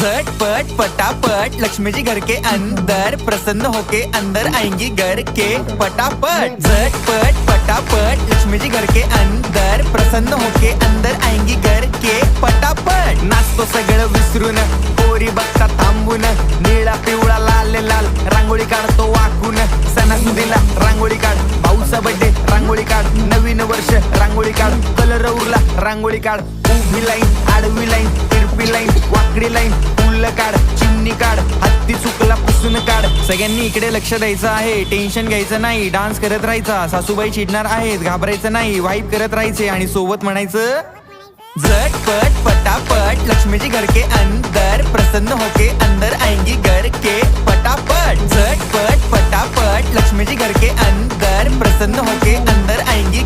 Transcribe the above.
झटपट पटापट लक्ष्मी जी घर के अंदर प्रसन्न होके अंदर आएंगी घर के पटापट। झटपट पटापट लक्ष्मी जी घर के अंदर प्रसन्न होके अंदर आएंगी घर के पटापट। नाचतो सगळं विसरून पोरी बघता थांबून, निळा पिवळा लाल लाल रांगोळी काढतो वाकून। सणासुदीला रांगोळी काढ, भाऊचा बर्थडे रांगोळी काढ, नवीन वर्ष रांगोळी काढ, कलर उरला रांगोळी काढ। उभी लाईन, आडवी लाईन, तिरपी लाईन, वाकडी लाईन, फुल काढ, चिमणी काढ, हत्ती चुकला पुसून काढ। सगळ्यांनी इकडे लक्ष द्यायचं आहे, टेन्शन घ्यायचं नाही, डान्स करत राहायचा। सासूबाई चिडणार आहेत, घाबरायचं नाही, वाईब करत राहायचे आणि सोबत म्हणायचं झटपट पटापट लक्ष्मी जी घर के अंदर प्रसन्न होके अंदर आएंगी घर के पटापट। झटपट पटापट लक्ष्मी जी घर के अंदर प्रसन्न होके अंदर आएंगी